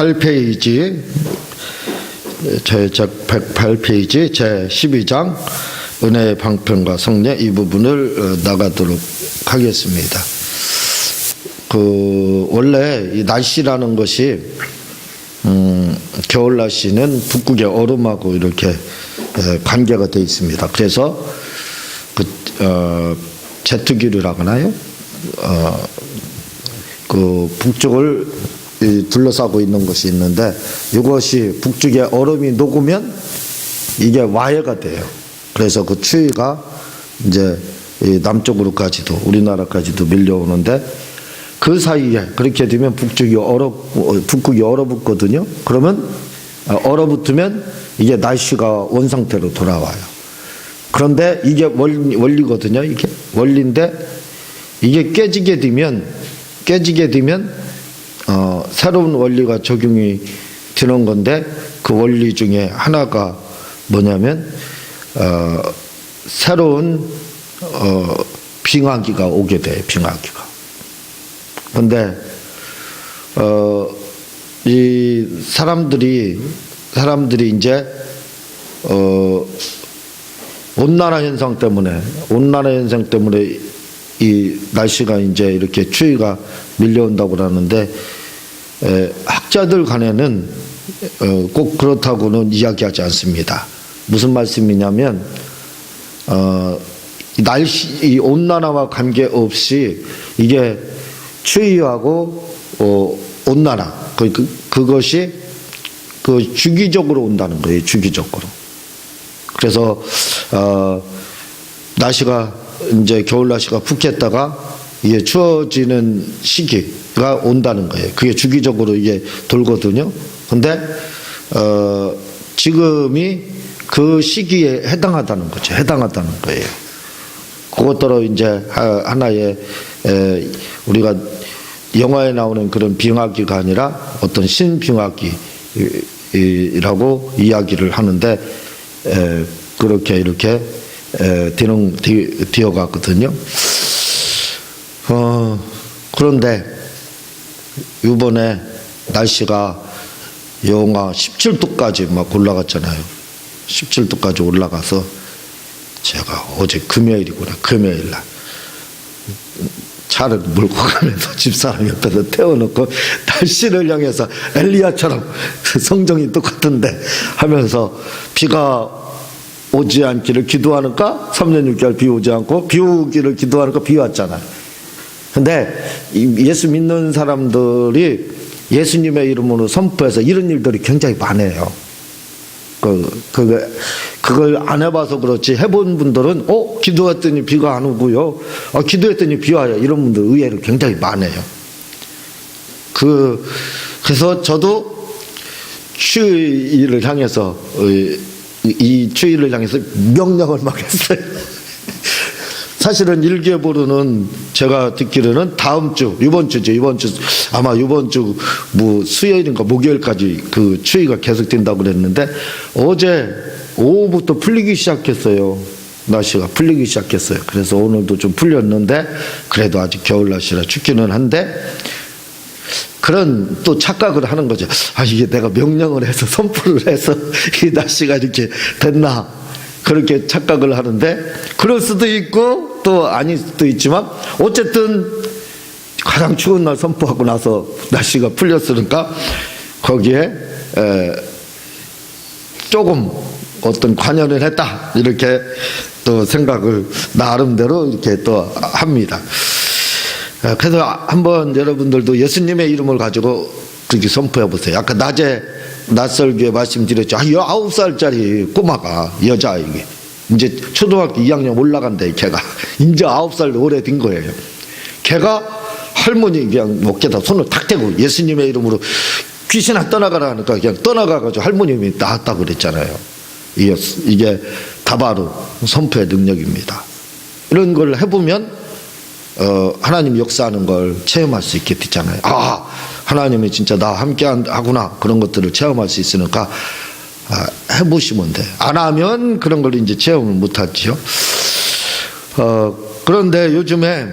108페이지, 제 108페이지 제12장 은혜의 방편과 성례 이 부분을 나가도록 하겠습니다. 원래 이 날씨라는 것이 겨울 날씨는 북극의 얼음하고 이렇게 관계가 되어 있습니다. 그래서 제트기류라고 하나요? 북쪽을 둘러싸고 있는 것이 있는데, 이것이 북쪽의 얼음이 녹으면 이게 와해가 돼요. 그래서 그 추위가 이제 남쪽으로까지도, 우리나라까지도 밀려오는데, 그 사이에 그렇게 되면 북극이 얼어붙거든요. 그러면 얼어붙으면 이게 날씨가 원상태로 돌아와요. 그런데 이게 원리거든요. 이게 원리인데, 이게 깨지게 되면 새로운 원리가 적용이 되는 건데, 그 원리 중에 하나가 뭐냐면 새로운 빙하기가 오게 돼요. 빙하기가. 근데 이 사람들이 이제 온난화 현상 때문에 이 날씨가 이제 이렇게 추위가 밀려온다고 그러는데, 학자들 간에는 꼭 그렇다고는 이야기하지 않습니다. 무슨 말씀이냐면, 이 온난화와 관계없이 이게 추위하고 온난화, 그것이 주기적으로 온다는 거예요. 주기적으로. 그래서 날씨가 이제 겨울 날씨가 푹했다가 이게 추워지는 시기가 온다는 거예요. 그게 주기적으로 이게 돌거든요. 근데 지금이 그 시기에 해당하다는 거죠. 해당하다는 거예요. 그것더러 이제 하나의 우리가 영화에 나오는 그런 빙하기가 아니라 어떤 신빙하기라고 이야기를 하는데, 그렇게 이렇게 되어갔거든요. 그런데 이번에 날씨가 영하 17도까지 막 올라갔잖아요. 17도까지 올라가서 제가 어제 금요일날 차를 몰고 가면서 집사람 옆에서 태워놓고 날씨를 향해서 엘리야처럼 성정이 똑같은데 하면서 비가 오지 않기를 기도하니까 3년 6개월 비 오지 않고, 비 오기를 기도하니까 비 왔잖아요. 근데 예수 믿는 사람들이 예수님의 이름으로 선포해서 이런 일들이 굉장히 많아요. 그걸 안 해봐서 그렇지, 해본 분들은 기도했더니 비가 안 오고요, 기도했더니 비 와요, 이런 분들 의외로 굉장히 많아요. 그래서 저도 추위를 향해서 이 추위를 향해서 명령을 막 했어요. 사실은 일기예보로는 제가 듣기로는 이번 주 수요일인가 목요일까지 그 추위가 계속된다고 그랬는데, 어제 오후부터 풀리기 시작했어요. 날씨가 풀리기 시작했어요. 그래서 오늘도 좀 풀렸는데, 그래도 아직 겨울 날씨라 춥기는 한데, 그런 또 착각을 하는 거죠. 이게 내가 명령을 해서 선포를 해서 이 날씨가 이렇게 됐나, 그렇게 착각을 하는데, 그럴 수도 있고 또 아닐 수도 있지만, 어쨌든 가장 추운 날 선포하고 나서 날씨가 풀렸으니까 거기에 조금 어떤 관여를 했다, 이렇게 또 생각을 나름대로 이렇게 또 합니다. 그래서 한번 여러분들도 예수님의 이름을 가지고 그렇게 선포해 보세요. 아까 낮에 낯설게 말씀드렸죠. 9살짜리 꼬마가, 여자아이, 이제 초등학교 2학년 올라간대. 걔가 이제 9살 오래된 거예요. 걔가 할머니 그냥 어깨에다 손을 탁 대고 예수님의 이름으로 귀신아 떠나가라 하니까 그냥 떠나가가지고 할머님이 나았다고 그랬잖아요. 이게 다바로 선포의 능력입니다. 이런 걸 해보면 하나님 역사하는 걸 체험할 수 있게 됐잖아요. 하나님이 진짜 나와 함께 하구나, 그런 것들을 체험할 수 있으니까 해보시면 돼. 안 하면 그런 걸 이제 체험을 못하지요. 그런데 요즘에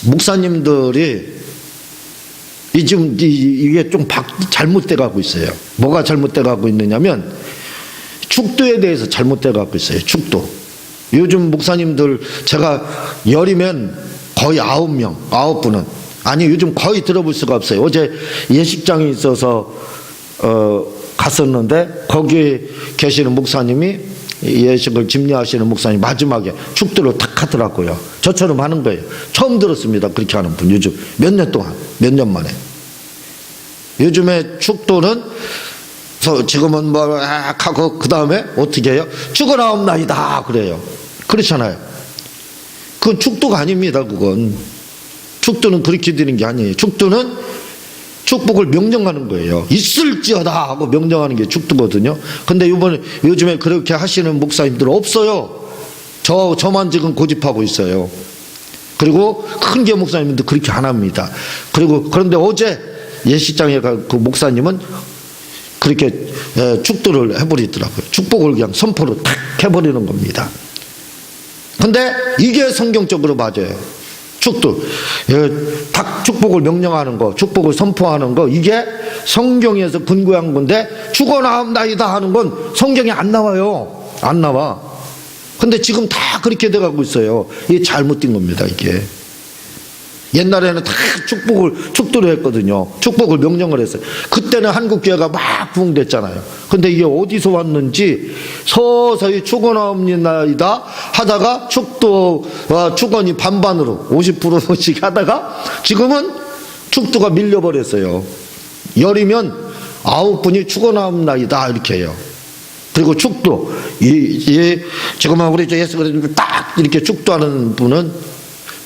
목사님들이 지금 이게 좀 잘못돼 가고 있어요. 뭐가 잘못돼 가고 있느냐면 축도에 대해서 잘못돼 가고 있어요. 축도. 요즘 목사님들 제가 열이면 거의 9분은 아니 요즘 거의 들어볼 수가 없어요. 어제 예식장에 있어서 갔었는데 거기 계시는 목사님이 예식을 집례하시는 목사님 마지막에 축도를 탁 하더라고요. 저처럼 하는 거예요. 처음 들었습니다. 그렇게 하는 분 요즘 몇 년 동안 몇 년 만에. 요즘에 축도는 지금은 뭐 하고 그 다음에 어떻게 해요? 죽어나옵나이다 그래요. 그렇잖아요. 그건 축도가 아닙니다. 그건 축도는 그렇게 되는 게 아니에요. 축도는 축복을 명령하는 거예요. 있을지어다 하고 명령하는 게 축도거든요. 근데 요즘에 그렇게 하시는 목사님들은 없어요. 저만 지금 고집하고 있어요. 그리고 큰 교 목사님도 그렇게 안 합니다. 그런데 어제 예식장에 간 그 목사님은 그렇게 축도를 해버리더라고요. 축복을 그냥 선포로 탁 해버리는 겁니다. 근데 이게 성경적으로 맞아요. 축도, 딱 축복을 명령하는 거, 축복을 선포하는 거, 이게 성경에서 근거한 건데 죽어나옵나이다 하는 건 성경에 안 나와요. 안 나와. 근데 지금 다 그렇게 돼가고 있어요. 이게 잘못된 겁니다. 이게 옛날에는 다 축도를 했거든요. 축복을 명령을 했어요. 그때는 한국교회가 막 부흥됐잖아요. 근데 이게 어디서 왔는지 서서히 죽어나옵나이다 하다가 축도와 축원이 반반으로 50%씩 하다가 지금은 축도가 밀려버렸어요. 열이면 9분이 죽어나옵나이다 이렇게 해요. 그리고 축도 지금은 우리 예수 그리스도 딱 이렇게 축도하는 분은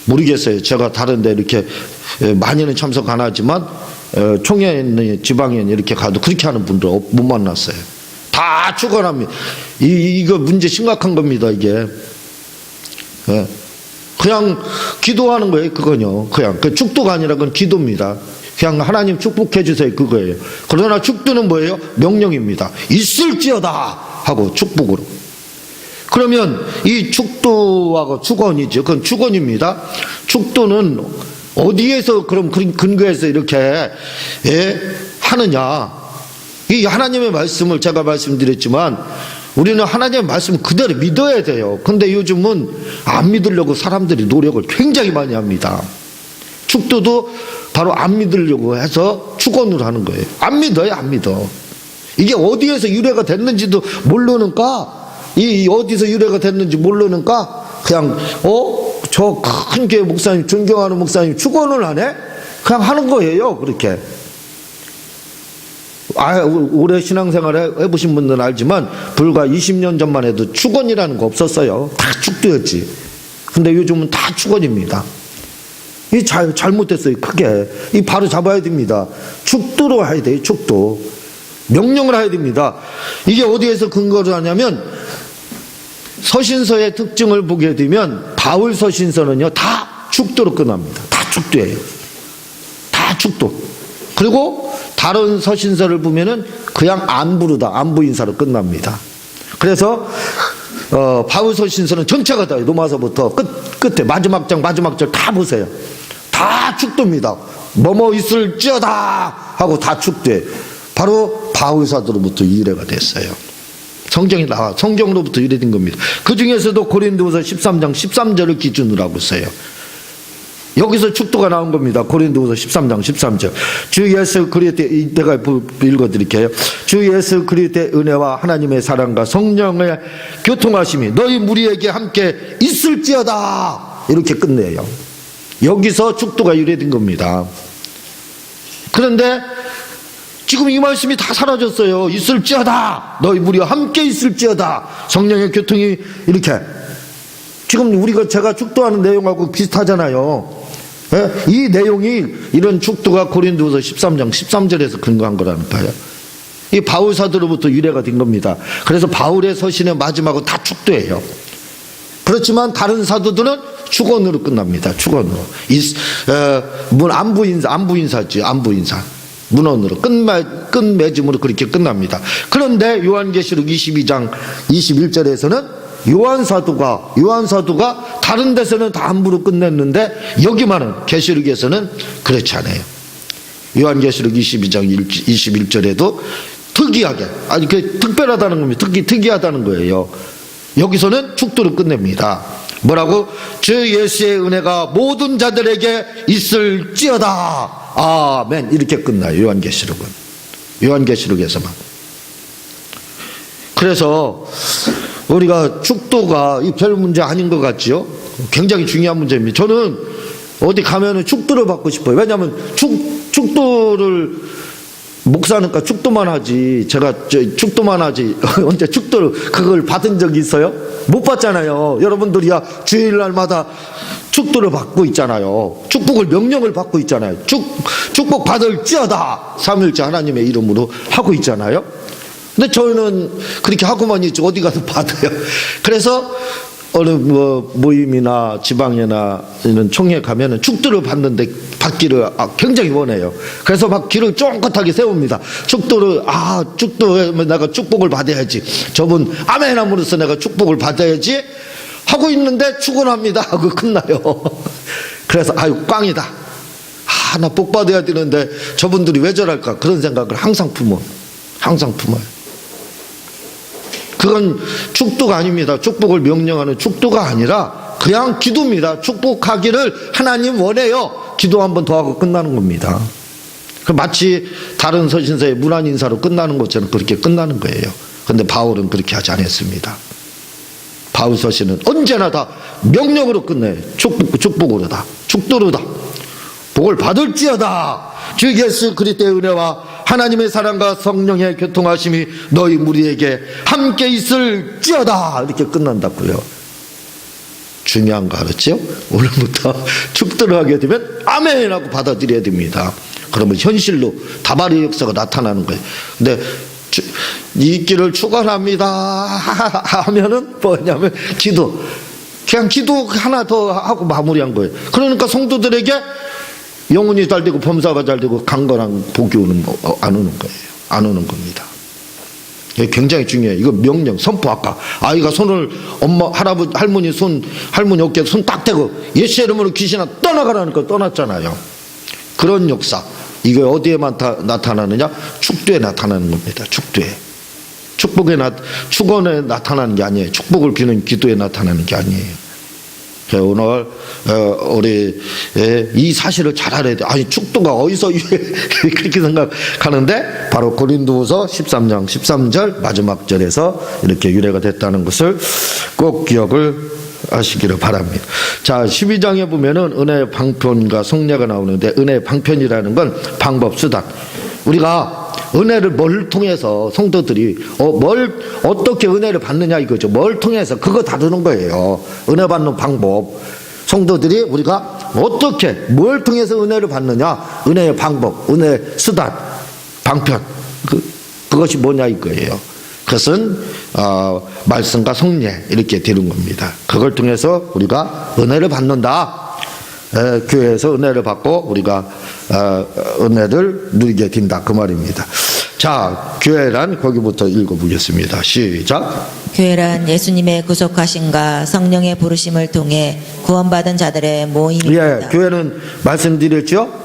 모르겠어요. 제가 다른데 이렇게 많이는 참석 안 하지만 총회는 지방에 이렇게 가도 그렇게 하는 분들 못 만났어요. 다 축원합니다. 이거 문제 심각한 겁니다. 이게 그냥 기도하는 거예요. 그건요. 그냥 그 축도가 아니라 그건 기도입니다. 그냥 하나님 축복해 주세요. 그거예요. 그러나 축도는 뭐예요? 명령입니다. 있을지어다 하고 축복으로. 그러면 이 축도하고 축원이죠. 그건 축원입니다. 축도는 어디에서 그럼 근거해서 이렇게 하느냐? 이 하나님의 말씀을 제가 말씀드렸지만 우리는 하나님의 말씀을 그대로 믿어야 돼요. 근데 요즘은 안 믿으려고 사람들이 노력을 굉장히 많이 합니다. 축도도 바로 안 믿으려고 해서 축원을 하는 거예요. 안 믿어요, 안 믿어. 이게 어디에서 유래가 됐는지도 모르는가? 이 어디서 유래가 됐는지 모르는가? 그냥 저 큰 교회 목사님, 존경하는 목사님 축원을 하네? 그냥 하는 거예요. 그렇게. 오래 신앙생활 해보신 분들은 알지만 불과 20년 전만 해도 축원이라는 거 없었어요. 다 축도였지. 근데 요즘은 다 축원입니다. 이 잘못됐어요. 크게. 이 바로 잡아야 됩니다. 축도로 해야 돼요. 축도. 명령을 해야 됩니다. 이게 어디에서 근거를 하냐면 서신서의 특징을 보게 되면 바울 서신서는요 다 축도로 끝납니다. 다 축도예요. 다 축도. 그리고 다른 서신서를 보면은 그냥 안부 인사로 끝납니다. 그래서 바울 서신서는 전체가 다 로마서부터 끝에 마지막 절 다 보세요. 다 축도입니다. 뭐뭐 있을지어다 하고 다 축도해. 바로 바울 사도로부터 유래가 됐어요. 성경이 나와 성경으로부터 유래된 겁니다. 그 중에서도 고린도후서 13장 13절을 기준으로 하고 있어요. 여기서 축도가 나온 겁니다. 고린도후서 13장 13절. 주 예수 그리스도의 이때가 읽어드릴게요. 주 예수 그리스도의 은혜와 하나님의 사랑과 성령의 교통하심이 너희 무리에게 함께 있을지어다 이렇게 끝내요. 여기서 축도가 유래된 겁니다. 그런데 지금 이 말씀이 다 사라졌어요. 있을지어다. 너희 무리와 함께 있을지어다. 성령의 교통이 이렇게. 지금 제가 축도하는 내용하고 비슷하잖아요. 이 내용이 이런 축도가 고린도후서 13장 13절에서 근거한 거라는 거예요. 이 바울 사도로부터 유래가 된 겁니다. 그래서 바울의 서신의 마지막은 다 축도예요. 그렇지만 다른 사도들은 축원으로 끝납니다. 축원으로. 안부 인사지. 안부 인사. 문헌으로 끝맺음으로 그렇게 끝납니다. 그런데 요한계시록 22장 21절에서는 요한 사도가 다른 데서는 다 함부로 끝냈는데 여기만은 계시록에서는 그렇지 않아요. 요한계시록 22장 21절에도 특이하게, 아니 그 특별하다는 겁니다. 특이하다는 거예요. 여기서는 축도를 끝냅니다. 뭐라고? 주 예수의 은혜가 모든 자들에게 있을지어다. 아멘. 이렇게 끝나요. 요한계시록에서만. 그래서 우리가 축도가 별 문제 아닌 것 같지요? 굉장히 중요한 문제입니다. 저는 어디 가면은 축도를 받고 싶어요. 왜냐하면 축도를 목사니까 축도만 하지. 제가 축도만 하지. 언제 축도를 그걸 받은 적이 있어요? 못 받잖아요. 여러분들이야 주일날마다 축도를 받고 있잖아요. 축복을 명령을 받고 있잖아요. 축복 받을지어다. 삼일째 하나님의 이름으로 하고 있잖아요. 근데 저희는 그렇게 하고만 있지 어디 가서 받아요. 그래서 어느 모임이나 지방이나 이런 총회 가면은 축도를 받기를 굉장히 원해요. 그래서 막 길을 쫑긋하게 세웁니다. 축도에 내가 축복을 받아야지. 저분 아멘 함으로써 내가 축복을 받아야지 하고 있는데 축원합니다 하고 끝나요. 그래서 아유 꽝이다. 나 복 받아야 되는데 저분들이 왜 저럴까 그런 생각을 항상 품어요. 그건 축도가 아닙니다. 축복을 명령하는 축도가 아니라 그냥 기도입니다. 축복하기를 하나님 원해요. 기도 한 번 더 하고 끝나는 겁니다. 마치 다른 서신서의 문안 인사로 끝나는 것처럼 그렇게 끝나는 거예요. 그런데 바울은 그렇게 하지 않았습니다. 바울 서신은 언제나 다 명령으로 끝내요. 축복으로다. 축도로다. 복을 받을지어다. 주 예수 그리스도의 은혜와 하나님의 사랑과 성령의 교통하심이 너희 무리에게 함께 있을지어다. 이렇게 끝난다고요. 중요한 거 알았죠? 오늘부터 축도를 하게 되면 아멘 하고 받아들여야 됩니다. 그러면 현실로 다발의 역사가 나타나는 거예요. 근데 이 길을 축원합니다 하면은 뭐냐면 그냥 기도 하나 더 하고 마무리한 거예요. 그러니까 성도들에게 영혼이 잘 되고 범사가 잘 되고 강건한 복이 안 오는 거예요. 안 오는 겁니다. 굉장히 중요해요. 이거 명령, 선포. 아까 아이가 손을 할머니 어깨에 손 딱 대고 예수의 이름으로 귀신아 떠나가라니까 떠났잖아요. 그런 역사. 이게 어디에만 나타나느냐? 축도에 나타나는 겁니다. 축원에 나타나는 게 아니에요. 축복을 비는 기도에 나타나는 게 아니에요. 오늘 우리 이 사실을 잘 알아야 돼. 아니 축도가 어디서 그렇게 생각하는데 바로 고린도후서 13장 13절 마지막 절에서 이렇게 유래가 됐다는 것을 꼭 기억을 하시기를 바랍니다. 자, 12장에 보면은 은혜의 방편과 속례가 나오는데 은혜의 방편이라는 건 방법, 수단. 우리가 은혜를 뭘 통해서 성도들이 어떻게 은혜를 받느냐 이거죠. 뭘 통해서 그거 다루는 거예요. 은혜 받는 방법. 성도들이 우리가 어떻게 뭘 통해서 은혜를 받느냐, 은혜의 방법, 은혜의 수단, 방편. 그것이 뭐냐 이거예요. 그것은 말씀과 속례 이렇게 되는 겁니다. 그걸 통해서 우리가 은혜를 받는다. 교회에서 은혜를 받고 우리가 은혜를 누리게 된다 그 말입니다. 자, 교회란 거기부터 읽어보겠습니다. 시작. 교회란 예수님의 구속하심과 성령의 부르심을 통해 구원받은 자들의 모임입니다. 예, 교회는 말씀드렸죠.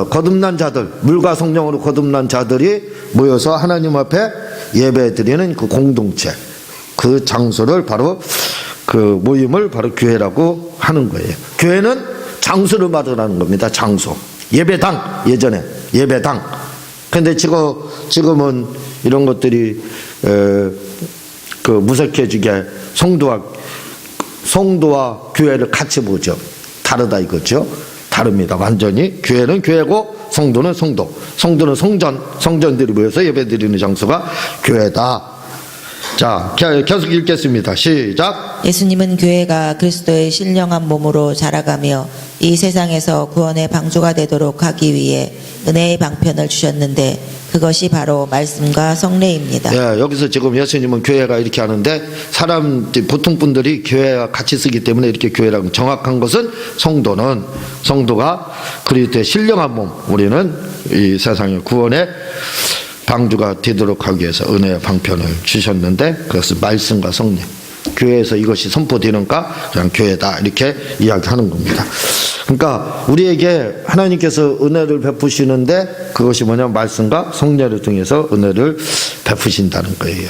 거듭난 자들, 물과 성령으로 거듭난 자들이 모여서 하나님 앞에 예배드리는 그 공동체, 그 장소를 바로 그 모임을 바로 교회라고 하는 거예요. 교회는 장소를 말하는 겁니다. 장소. 예배당, 예전에 예배당. 근데 지금은 이런 것들이 그 무색해지게 성도와 교회를 같이 보죠. 다르다 이거죠. 다릅니다. 완전히. 교회는 교회고 성도는 성도. 성도는 성전들이 모여서 예배드리는 장소가 교회다. 자, 계속 읽겠습니다. 시작. 예수님은 교회가 그리스도의 신령한 몸으로 자라가며 이 세상에서 구원의 방주가 되도록 하기 위해 은혜의 방편을 주셨는데 그것이 바로 말씀과 성례입니다. 예, 여기서 지금 예수님은 교회가 이렇게 하는데 보통 분들이 교회와 같이 쓰기 때문에 이렇게 교회라고 정확한 것은 성도가 그리스도의 신령한 몸, 우리는 이 세상의 구원의 방주가 되도록 하기 위해서 은혜의 방편을 주셨는데 그것은 말씀과 성령. 교회에서 이것이 선포되는가? 그냥 교회다. 이렇게 이야기하는 겁니다. 그러니까 우리에게 하나님께서 은혜를 베푸시는데 그것이 뭐냐면 말씀과 성령을 통해서 은혜를 베푸신다는 거예요.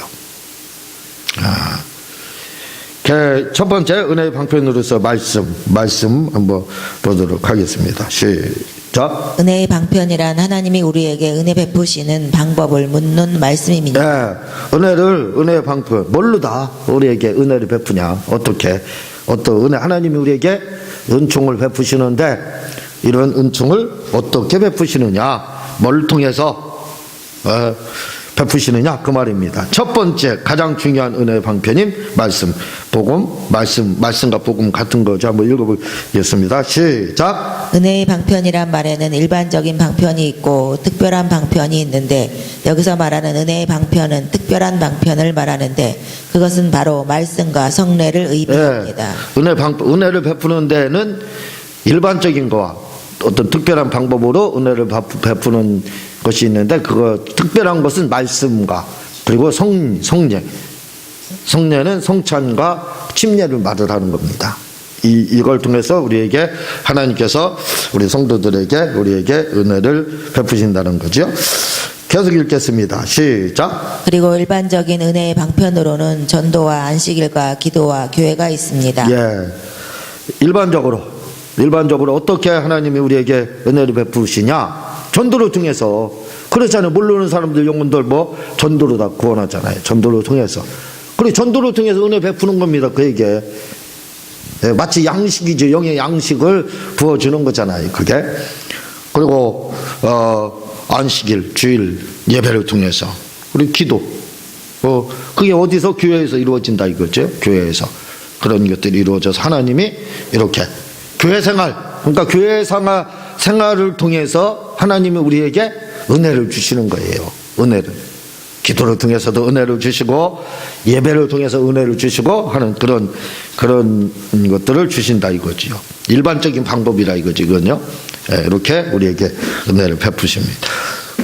첫 번째 은혜의 방편으로서 말씀 한번 보도록 하겠습니다. 시작. 은혜의 방편이란 하나님이 우리에게 은혜 베푸시는 방법을 묻는 말씀입니다. 은혜의 방편 뭘로 다 우리에게 은혜를 베푸냐? 어떻게? 어떤 은혜? 하나님이 우리에게 은총을 베푸시는데 이런 은총을 어떻게 베푸시느냐? 뭘 통해서 베푸시느냐? 그 말입니다. 첫 번째 가장 중요한 은혜의 방편인 말씀, 복음, 말씀과 복음 같은 거죠. 한번 읽어보겠습니다. 시작. 은혜의 방편이란 말에는 일반적인 방편이 있고 특별한 방편이 있는데 여기서 말하는 은혜의 방편은 특별한 방편을 말하는데 그것은 바로 말씀과 성례를 의미합니다. 은혜를 베푸는 데는 일반적인 거와 어떤 특별한 방법으로 은혜를 베푸는 것이 있는데 특별한 것은 말씀과 그리고 성례. 성례는 성찬과 침례를 말을 겁니다. 이걸 통해서 우리에게 하나님께서 우리 우리에게 은혜를 베푸신다는 거죠. 계속 읽겠습니다. 시작. 그리고 일반적인 은혜의 방편으로는 전도와 안식일과 기도와 교회가 있습니다. 일반적으로 어떻게 하나님이 우리에게 은혜를 베푸시냐? 전도를 통해서. 그렇잖아요. 모르는 사람들 영혼들 전도로 다 구원하잖아요. 전도를 통해서. 그리고 전도를 통해서 은혜 베푸는 겁니다. 그에게. 마치 양식이죠. 영의 양식을 부어주는 거잖아요. 그게. 그리고 안식일, 주일 예배를 통해서. 그리고 기도. 그게 어디서? 교회에서 이루어진다 이거죠. 교회에서. 그런 것들이 이루어져서 하나님이 이렇게 교회 생활, 그러니까 교회 생활을 통해서 하나님이 우리에게 은혜를 주시는 거예요. 은혜를. 기도를 통해서도 은혜를 주시고 예배를 통해서 은혜를 주시고 하는 그런 것들을 주신다 이거지요. 일반적인 방법이라 이거지 이건요. 이렇게 우리에게 은혜를 베푸십니다.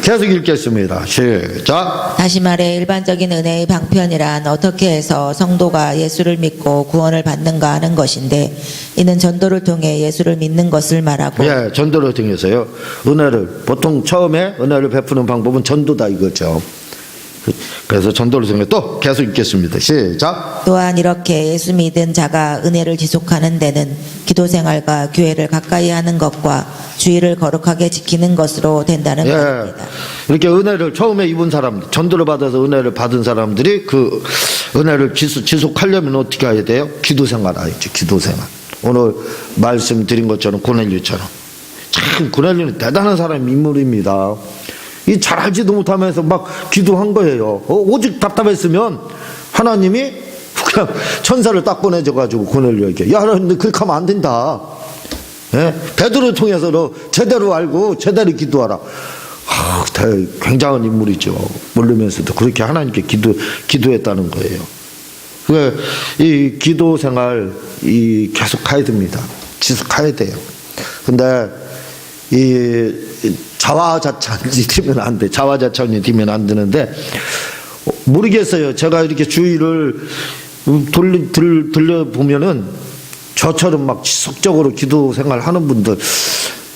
계속 읽겠습니다. 시작. 다시 말해 일반적인 은혜의 방편이란 어떻게 해서 성도가 예수를 믿고 구원을 받는가 하는 것인데 이는 전도를 통해 예수를 믿는 것을 말하고 전도를 통해서요. 보통 처음에 은혜를 베푸는 방법은 전도다 이거죠. 그래서 전도를 통해 또 계속 읽겠습니다. 시작. 또한 이렇게 예수 믿은 자가 은혜를 지속하는 데는 기도 생활과 교회를 가까이 하는 것과 주의를 거룩하게 지키는 것으로 된다는 것입니다. 이렇게 은혜를 처음에 입은 사람, 전도를 받아서 은혜를 받은 사람들이 그 은혜를 지속하려면 어떻게 해야 돼요? 기도 생활 알죠. 기도 생활. 오늘 말씀드린 것처럼 고넬료처럼. 참 고넬료는 대단한 인물입니다. 잘 알지도 못하면서 막 기도한 거예요. 오직 답답했으면 하나님이 그냥 천사를 딱 보내줘가지고 고넬료에게 야, 너 그렇게 하면 안 된다. 베드로를 통해서 너 제대로 알고 제대로 기도하라. 굉장한 인물이죠. 모르면서도 그렇게 하나님께 기도했다는 거예요. 이 기도 생활 계속 가야 됩니다. 지속해야 돼요. 근데 자화자찬이 되면 안 돼. 자화자찬이 되면 안 되는데 모르겠어요. 제가 이렇게 주의를 들려보면은 저처럼 막 지속적으로 기도 생활하는 분들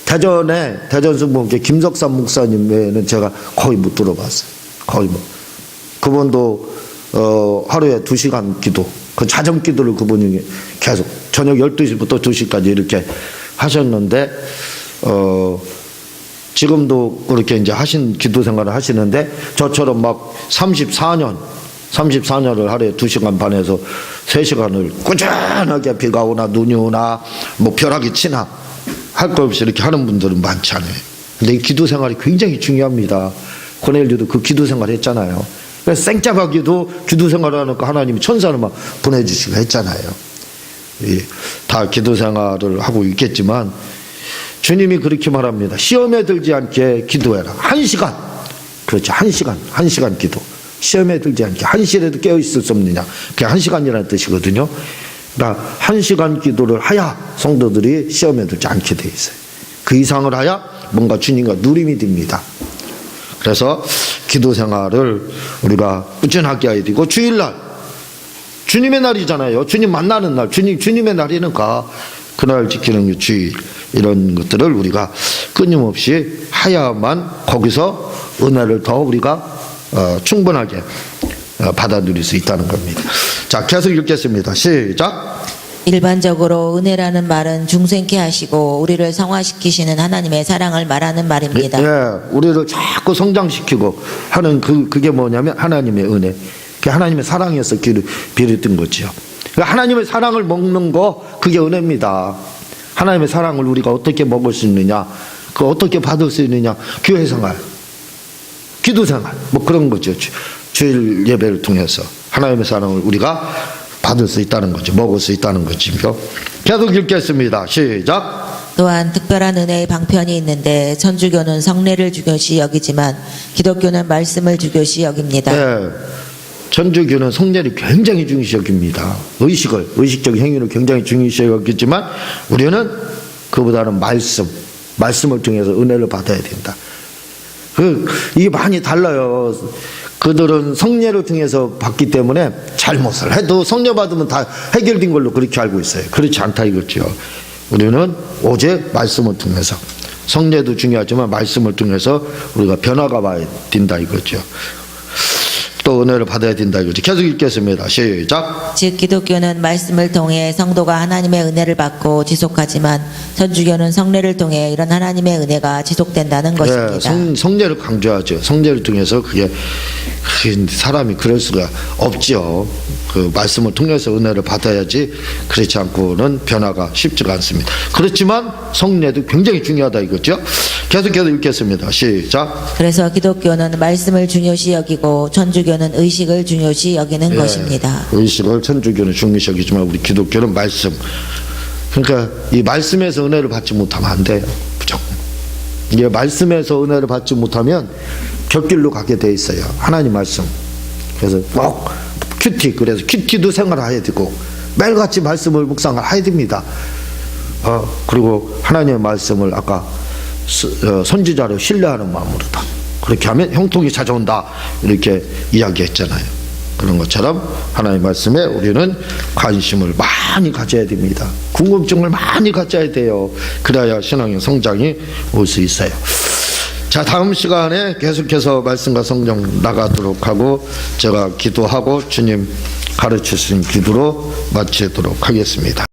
대전 성모교회 김석삼 목사님 외에는 제가 거의 못 들어봤어요. 거의 그분도 하루에 2시간 기도, 그 자정 기도를 그분이 계속 저녁 12시부터 2시까지 이렇게 하셨는데 지금도 그렇게 이제 기도 생활을 하시는데 저처럼 막 34년을 하루에 2시간 반에서 3시간을 꾸준하게 비가 오나 눈이 오나 벼락이 치나 할 거 없이 이렇게 하는 분들은 많지 않아요. 근데 이 기도 생활이 굉장히 중요합니다. 고넬료도 그 기도 생활 했잖아요. 그래서 생짜가기도 기도 생활을 하니까 하나님이 천사를 막 보내주시고 했잖아요. 다 기도 생활을 하고 있겠지만 주님이 그렇게 말합니다. 시험에 들지 않게 기도해라. 1시간. 그렇죠. 1시간 기도. 시험에 들지 않게 1시라도 깨어 있을 수 없느냐. 그게 1시간이라는 뜻이거든요. 그러니까 1시간 기도를 하야 성도들이 시험에 들지 않게 돼 있어요. 그 이상을 하야 뭔가 주님과 누림이 됩니다. 그래서 기도 생활을 우리가 꾸준하게 해야 되고 주일날 주님의 날이잖아요. 주님 만나는 날, 주님의 날이니까 그날 지키는 게 주일, 이런 것들을 우리가 끊임없이 하야만 거기서 은혜를 더 우리가 충분하게 받아 누릴 수 있다는 겁니다. 자, 계속 읽겠습니다. 시작. 일반적으로 은혜라는 말은 중생케 하시고 우리를 성화시키시는 하나님의 사랑을 말하는 말입니다. 예, 우리를 자꾸 성장시키고 하는 그게 뭐냐면 하나님의 은혜, 그게 하나님의 사랑에서 비롯된 거지요. 그러니까 하나님의 사랑을 먹는 거, 그게 은혜입니다. 하나님의 사랑을 우리가 어떻게 먹을 수 있느냐, 그 어떻게 받을 수 있느냐, 교회 생활, 기도 생활, 뭐 그런 거죠. 주일 예배를 통해서 하나님의 사랑을 우리가 받을 수 있다는 거죠. 먹을 수 있다는 거죠. 계속 읽겠습니다. 시작. 또한 특별한 은혜의 방편이 있는데 천주교는 성례를 중요시 여기지만 기독교는 말씀을 중요시 여깁니다. 네. 천주교는 성례를 굉장히 중요시 여깁니다. 의식적 행위를 굉장히 중요시 여기지만 우리는 그보다는 말씀을 통해서 은혜를 받아야 된다. 이게 많이 달라요. 그들은 성례를 통해서 받기 때문에 잘못을 해도 성례 받으면 다 해결된 걸로 그렇게 알고 있어요. 그렇지 않다 이거죠. 우리는 오직 말씀을 통해서, 성례도 중요하지만 말씀을 통해서 우리가 변화가 와야 된다 이거죠. 또 은혜를 받아야 된다 이거죠. 계속 읽겠습니다. 시작. 즉 기독교는 말씀을 통해 성도가 하나님의 은혜를 받고 지속하지만 천주교는 성례를 통해 이런 하나님의 은혜가 지속된다는 것입니다. 성례를 강조하죠. 성례를 통해서 그게 사람이 그럴 수가 없죠. 그 말씀을 통해서 은혜를 받아야지, 그렇지 않고는 변화가 쉽지가 않습니다. 그렇지만 성례도 굉장히 중요하다 이거죠. 계속해서 읽겠습니다. 시작. 그래서 기독교는 말씀을 중요시 여기고 천주교는 의식을 중요시 여기는 것입니다. 의식을 천주교는 중요시 여기지만 우리 기독교는 말씀. 그러니까 이 말씀에서 은혜를 받지 못하면 안 돼요. 무조건. 이게 말씀에서 은혜를 받지 못하면 곁길로 가게 돼 있어요. 하나님 말씀. 그래서 꼭 그래서 큐티도 생활해야 되고 매일같이 말씀을 묵상을 해야 됩니다. 그리고 하나님의 말씀을 아까 선지자를 신뢰하는 마음으로다. 그렇게 하면 형통이 찾아온다 이렇게 이야기했잖아요. 그런 것처럼 하나님의 말씀에 우리는 관심을 많이 가져야 됩니다. 궁금증을 많이 가져야 돼요. 그래야 신앙의 성장이 올 수 있어요. 자, 다음 시간에 계속해서 말씀과 성경 나가도록 하고 제가 기도하고 주님 가르치신 기도로 마치도록 하겠습니다.